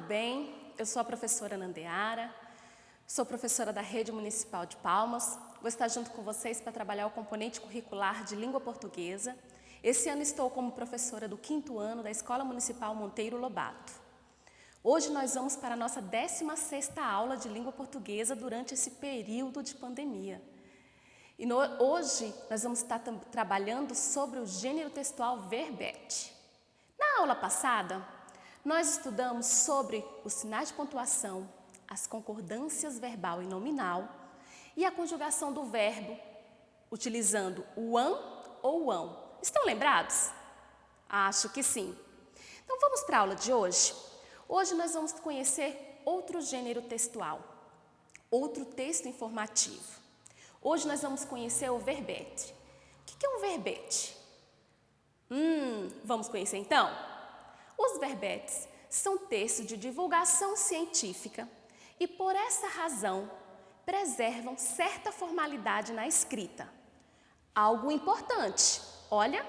bem? Eu sou a professora Nandeara, sou professora da Rede Municipal de Palmas. Vou estar junto com vocês para trabalhar o componente curricular de língua portuguesa. Esse ano estou como professora do 5º ano da Escola Municipal Monteiro Lobato. Hoje nós vamos para a nossa 16ª aula de língua portuguesa durante esse período de pandemia. Hoje nós vamos estar trabalhando sobre o gênero textual verbete. Na aula passada, nós estudamos sobre os sinais de pontuação, as concordâncias verbal e nominal e a conjugação do verbo, utilizando o an ou o ão. Estão lembrados? Acho que sim. Então vamos para a aula de hoje. Hoje nós vamos conhecer outro gênero textual, outro texto informativo. Hoje nós vamos conhecer o verbete. O que é um verbete? Vamos conhecer então? Os verbetes são textos de divulgação científica e, por essa razão, preservam certa formalidade na escrita. Algo importante, olha,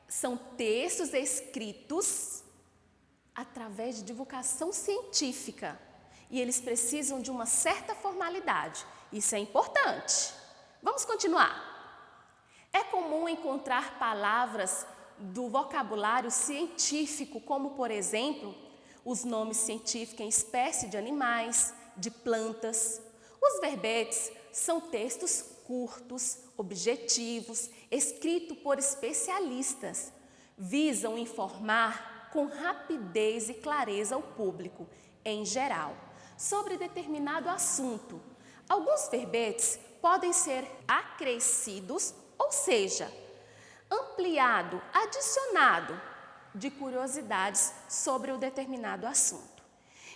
são textos escritos através de divulgação científica e eles precisam de uma certa formalidade. Isso é importante. Vamos continuar. É comum encontrar palavras do vocabulário científico, como, por exemplo, os nomes científicos em espécie de animais, de plantas. Os verbetes são textos curtos, objetivos, escritos por especialistas. Visam informar com rapidez e clareza ao público, em geral, sobre determinado assunto. Alguns verbetes podem ser acrescidos, ou seja, ampliado, adicionado de curiosidades sobre o determinado assunto.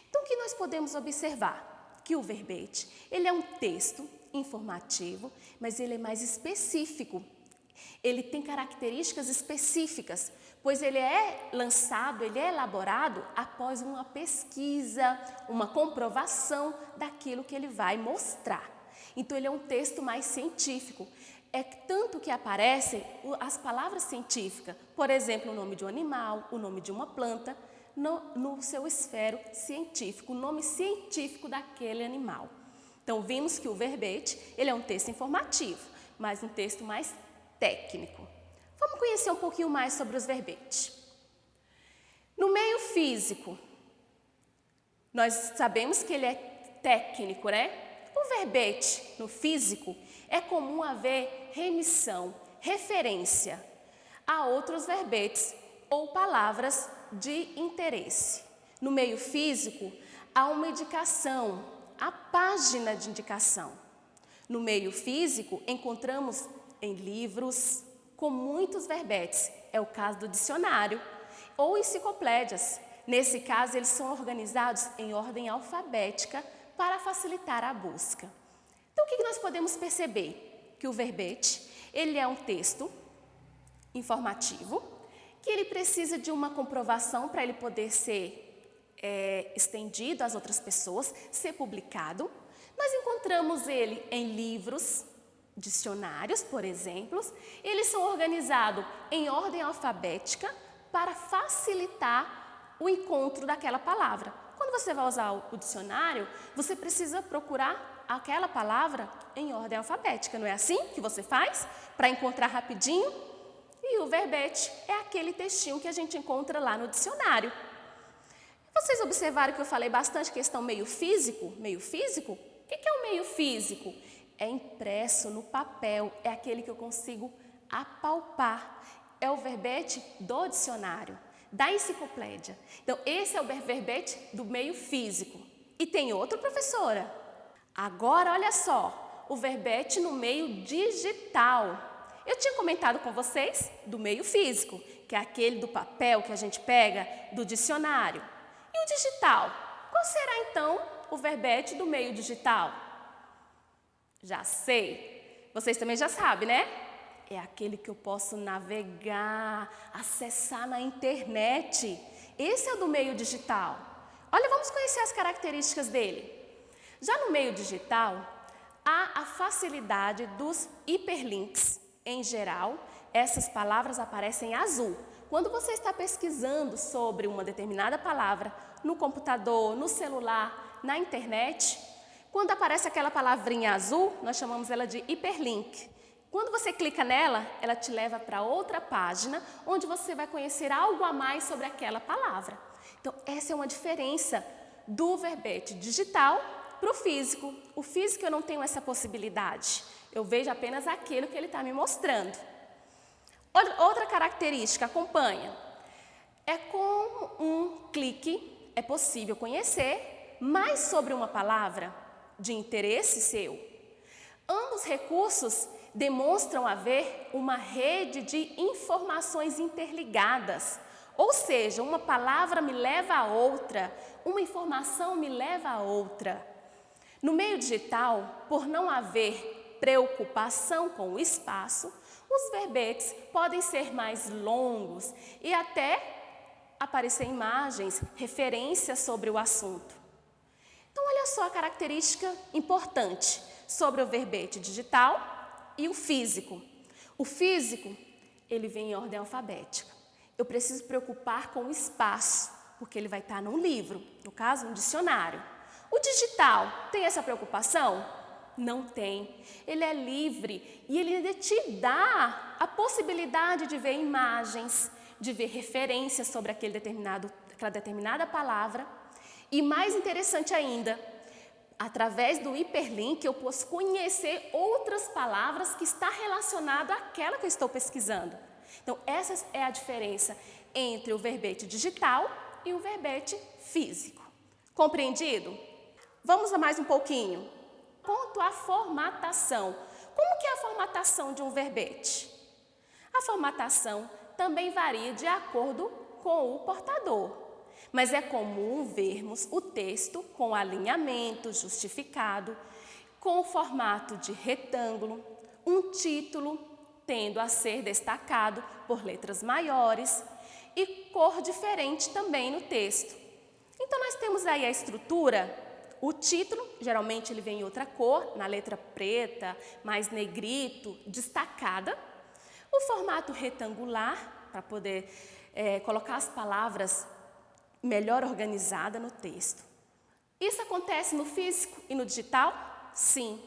Então, o que nós podemos observar? Que o verbete, ele é um texto informativo, mas ele é mais específico. Ele tem características específicas, pois ele é lançado, ele é elaborado após uma pesquisa, uma comprovação daquilo que ele vai mostrar. Então, ele é um texto mais científico. É tanto que aparecem as palavras científicas, por exemplo, o nome de um animal, o nome de uma planta, no seu esfero científico, o nome científico daquele animal. Então, vimos que o verbete, ele é um texto informativo, mas um texto mais técnico. Vamos conhecer um pouquinho mais sobre os verbetes. No meio físico, nós sabemos que ele é técnico, né? O verbete, no físico, é comum haver remissão, referência a outros verbetes ou palavras de interesse. No meio físico, há uma indicação, a página de indicação. No meio físico, encontramos em livros com muitos verbetes, é o caso do dicionário, ou enciclopédias. Nesse caso, eles são organizados em ordem alfabética para facilitar a busca. Então, o que nós podemos perceber? Que o verbete, ele é um texto informativo, que ele precisa de uma comprovação para ele poder ser estendido às outras pessoas, ser publicado. Nós encontramos ele em livros, dicionários, por exemplo. Eles são organizados em ordem alfabética para facilitar o encontro daquela palavra. Quando você vai usar o dicionário, você precisa procurar aquela palavra em ordem alfabética. Não é assim que você faz para encontrar rapidinho? E o verbete é aquele textinho que a gente encontra lá no dicionário. Vocês observaram que eu falei bastante questão meio físico? Meio físico? O que é o meio físico? É impresso no papel, é aquele que eu consigo apalpar. É o verbete do dicionário, da enciclopédia. Então, esse é o verbete do meio físico. E tem outro, professora? Agora, olha só, o verbete no meio digital. Eu tinha comentado com vocês do meio físico, que é aquele do papel que a gente pega do dicionário. E o digital? Qual será, então, o verbete do meio digital? Já sei. Vocês também já sabem, né? É aquele que eu posso navegar, acessar na internet. Esse é o do meio digital. Olha, vamos conhecer as características dele. Já no meio digital, há a facilidade dos hiperlinks. Em geral, essas palavras aparecem em azul. Quando você está pesquisando sobre uma determinada palavra no computador, no celular, na internet, quando aparece aquela palavrinha azul, nós chamamos ela de hiperlink. Quando você clica nela, ela te leva para outra página, onde você vai conhecer algo a mais sobre aquela palavra. Então, essa é uma diferença do verbete digital para o físico. O físico eu não tenho essa possibilidade. Eu vejo apenas aquilo que ele está me mostrando. Outra característica, acompanha. É com um clique, é possível conhecer mais sobre uma palavra de interesse seu. Ambos recursos demonstram haver uma rede de informações interligadas. Ou seja, uma palavra me leva a outra, uma informação me leva a outra. No meio digital, por não haver preocupação com o espaço, os verbetes podem ser mais longos e até aparecer imagens, referências sobre o assunto. Então, olha só a característica importante sobre o verbete digital e o físico. O físico, ele vem em ordem alfabética. Eu preciso preocupar com o espaço, porque ele vai estar num livro, no caso, um dicionário. O digital tem essa preocupação? Não tem. Ele é livre e ele ainda te dá a possibilidade de ver imagens, de ver referências sobre aquela determinada palavra. E mais interessante ainda, através do hiperlink eu posso conhecer outras palavras que estão relacionadas àquela que eu estou pesquisando. Então, essa é a diferença entre o verbete digital e o verbete físico. Compreendido? Vamos a mais um pouquinho. Quanto à formatação. Como que é a formatação de um verbete? A formatação também varia de acordo com o portador, mas é comum vermos o texto com alinhamento justificado, com o formato de retângulo, um título tendo a ser destacado por letras maiores e cor diferente também no texto. Então, nós temos aí a estrutura. O título, geralmente ele vem em outra cor, na letra preta, mais negrito, destacada. O formato retangular, para poder colocar as palavras melhor organizadas no texto. Isso acontece no físico e no digital? Sim,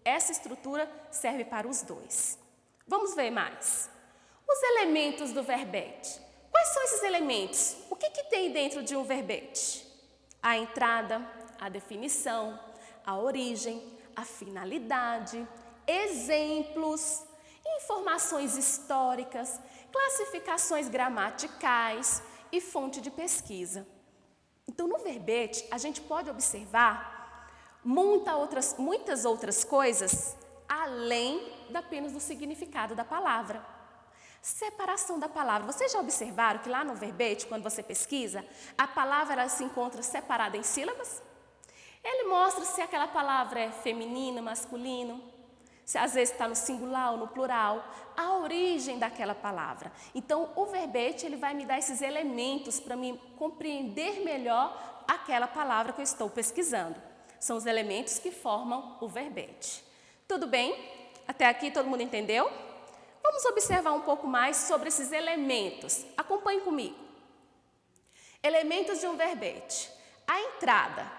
essa estrutura serve para os dois. Vamos ver mais. Os elementos do verbete. Quais são esses elementos? O que tem dentro de um verbete? A entrada, a definição, a origem, a finalidade, exemplos, informações históricas, classificações gramaticais e fonte de pesquisa. Então, no verbete, a gente pode observar muitas outras coisas além apenas do significado da palavra. Separação da palavra. Vocês já observaram que lá no verbete, quando você pesquisa, a palavra ela se encontra separada em sílabas? Ele mostra se aquela palavra é feminina, masculino, se às vezes está no singular ou no plural, a origem daquela palavra. Então, o verbete ele vai me dar esses elementos para me compreender melhor aquela palavra que eu estou pesquisando. São os elementos que formam o verbete. Tudo bem? Até aqui todo mundo entendeu? Vamos observar um pouco mais sobre esses elementos. Acompanhe comigo. Elementos de um verbete. A entrada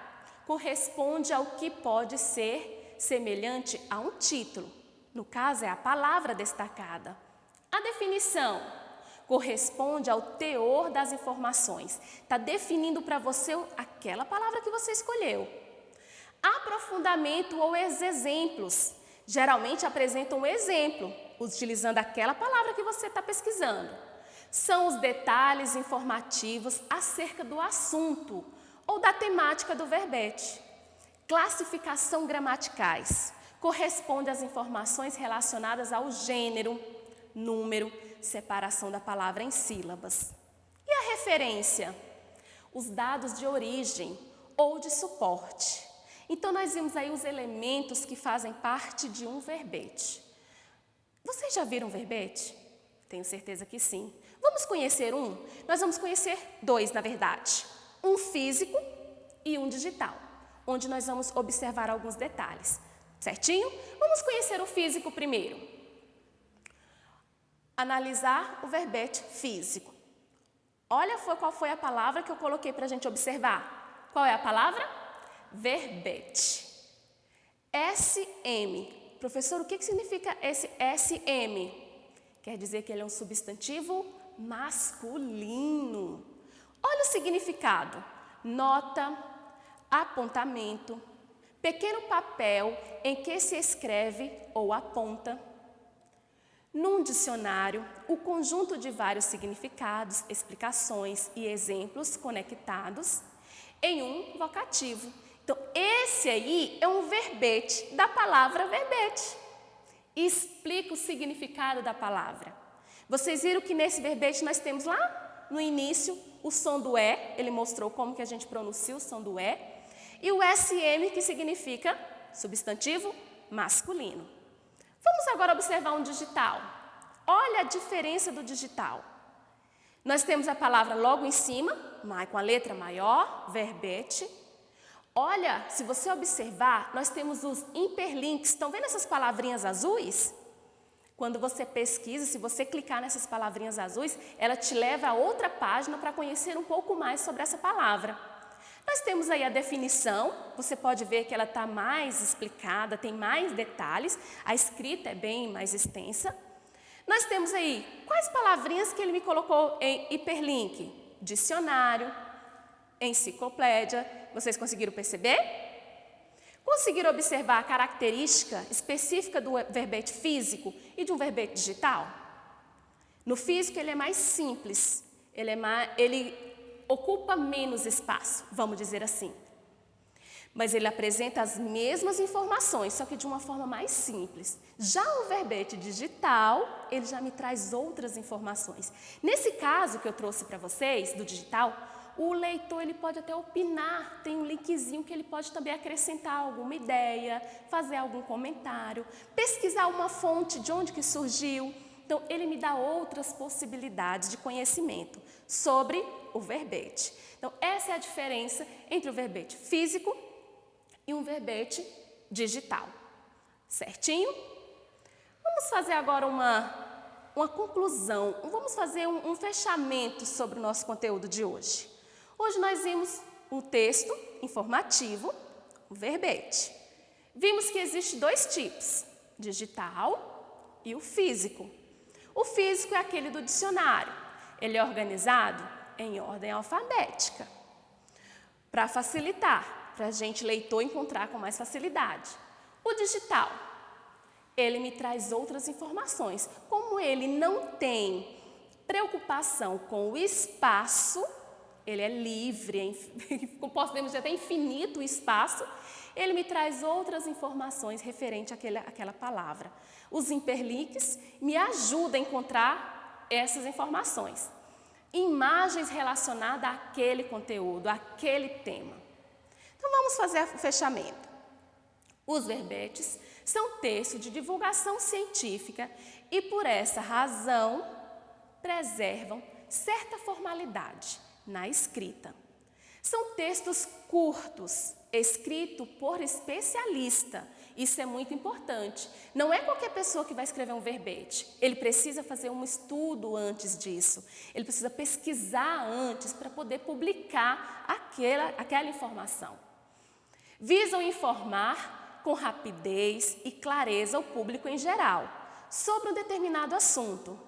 corresponde ao que pode ser semelhante a um título. No caso, é a palavra destacada. A definição corresponde ao teor das informações. Está definindo para você aquela palavra que você escolheu. Aprofundamento ou os exemplos. Geralmente apresentam um exemplo, utilizando aquela palavra que você está pesquisando. São os detalhes informativos acerca do assunto ou da temática do verbete. Classificação gramaticais. Corresponde às informações relacionadas ao gênero, número, separação da palavra em sílabas. E a referência? Os dados de origem ou de suporte. Então, nós vimos aí os elementos que fazem parte de um verbete. Vocês já viram um verbete? Tenho certeza que sim. Vamos conhecer um? Nós vamos conhecer dois, na verdade. Um físico e um digital, onde nós vamos observar alguns detalhes. Certinho? Vamos conhecer o físico primeiro. Analisar o verbete físico. Olha qual foi a palavra que eu coloquei para a gente observar. Qual é a palavra? Verbete. SM. Professor, o que significa esse SM? Quer dizer que ele é um substantivo masculino. Olha o significado. Nota, apontamento, pequeno papel em que se escreve ou aponta. Num dicionário, o conjunto de vários significados, explicações e exemplos conectados em um vocativo. Então, esse aí é um verbete da palavra verbete. Explica o significado da palavra. Vocês viram que nesse verbete nós temos lá no início o som do E, ele mostrou como que a gente pronuncia o som do E, e o SM, que significa substantivo masculino. Vamos agora observar um digital. Olha a diferença do digital. Nós temos a palavra logo em cima, com a letra maior, verbete. Olha, se você observar, nós temos os hiperlinks. Estão vendo essas palavrinhas azuis? Quando você pesquisa, se você clicar nessas palavrinhas azuis, ela te leva a outra página para conhecer um pouco mais sobre essa palavra. Nós temos aí a definição, você pode ver que ela está mais explicada, tem mais detalhes, a escrita é bem mais extensa. Nós temos aí, quais palavrinhas que ele me colocou em hiperlink? Dicionário, enciclopédia, vocês conseguiram perceber? Conseguiram observar a característica específica do verbete físico e de um verbete digital? No físico ele é mais simples, ele ocupa menos espaço, vamos dizer assim. Mas ele apresenta as mesmas informações, só que de uma forma mais simples. Já o verbete digital, ele já me traz outras informações. Nesse caso que eu trouxe para vocês, do digital, o leitor ele pode até opinar, tem um linkzinho que ele pode também acrescentar alguma ideia, fazer algum comentário, pesquisar uma fonte de onde que surgiu. Então, ele me dá outras possibilidades de conhecimento sobre o verbete. Então, essa é a diferença entre o verbete físico e um verbete digital. Certinho? Vamos fazer agora uma conclusão, vamos fazer um fechamento sobre o nosso conteúdo de hoje. Hoje nós vimos um texto informativo, o verbete. Vimos que existe dois tipos, digital e o físico. O físico é aquele do dicionário. Ele é organizado em ordem alfabética, para facilitar, para a gente leitor encontrar com mais facilidade. O digital, ele me traz outras informações. Como ele não tem preocupação com o espaço, ele é livre, podemos dizer até infinito o espaço, ele me traz outras informações referente àquela palavra. Os hiperlinks me ajudam a encontrar essas informações. Imagens relacionadas àquele conteúdo, àquele tema. Então vamos fazer o fechamento. Os verbetes são textos de divulgação científica e, por essa razão, preservam certa formalidade na escrita. São textos curtos, escritos por especialista. Isso é muito importante. Não é qualquer pessoa que vai escrever um verbete. Ele precisa fazer um estudo antes disso. Ele precisa pesquisar antes para poder publicar aquela informação. Visam informar com rapidez e clareza o público em geral sobre um determinado assunto.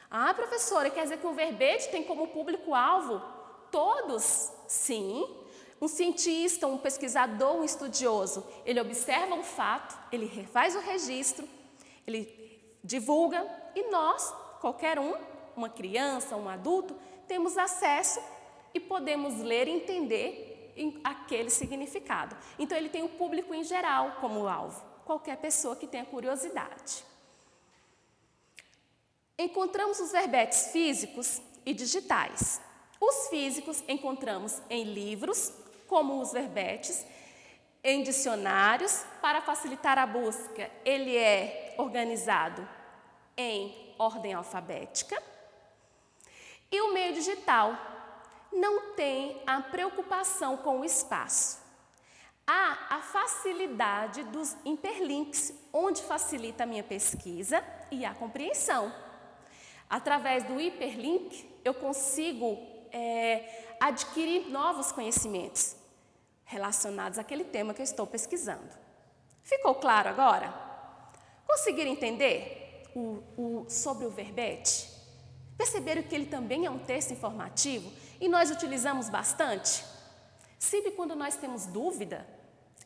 Ah, professora, quer dizer que o verbete tem como público-alvo todos? Sim. Um cientista, um pesquisador, um estudioso, ele observa um fato, ele faz o registro, ele divulga e nós, qualquer um, uma criança, um adulto, temos acesso e podemos ler e entender aquele significado. Então, ele tem o público em geral como alvo, qualquer pessoa que tenha curiosidade. Encontramos os verbetes físicos e digitais. Os físicos encontramos em livros, como os verbetes, em dicionários, para facilitar a busca. Ele é organizado em ordem alfabética. E o meio digital não tem a preocupação com o espaço. Há a facilidade dos hiperlinks, onde facilita a minha pesquisa e a compreensão. Através do hiperlink, eu consigo adquirir novos conhecimentos relacionados àquele tema que eu estou pesquisando. Ficou claro agora? Conseguiram entender sobre o verbete? Perceberam que ele também é um texto informativo e nós utilizamos bastante? Sempre quando nós temos dúvida,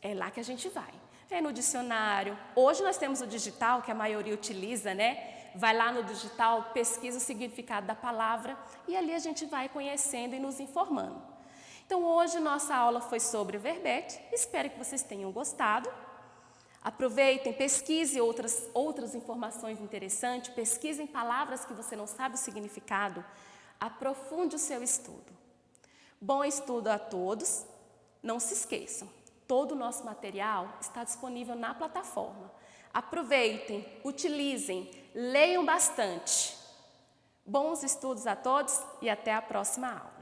é lá que a gente vai. É no dicionário. Hoje nós temos o digital, que a maioria utiliza, né? Vai lá no digital, pesquisa o significado da palavra e ali a gente vai conhecendo e nos informando. Então, hoje nossa aula foi sobre o verbete. Espero que vocês tenham gostado. Aproveitem, pesquisem outras informações interessantes, pesquisem palavras que você não sabe o significado. Aprofunde o seu estudo. Bom estudo a todos. Não se esqueçam, todo o nosso material está disponível na plataforma. Aproveitem, utilizem, leiam bastante. Bons estudos a todos e até a próxima aula.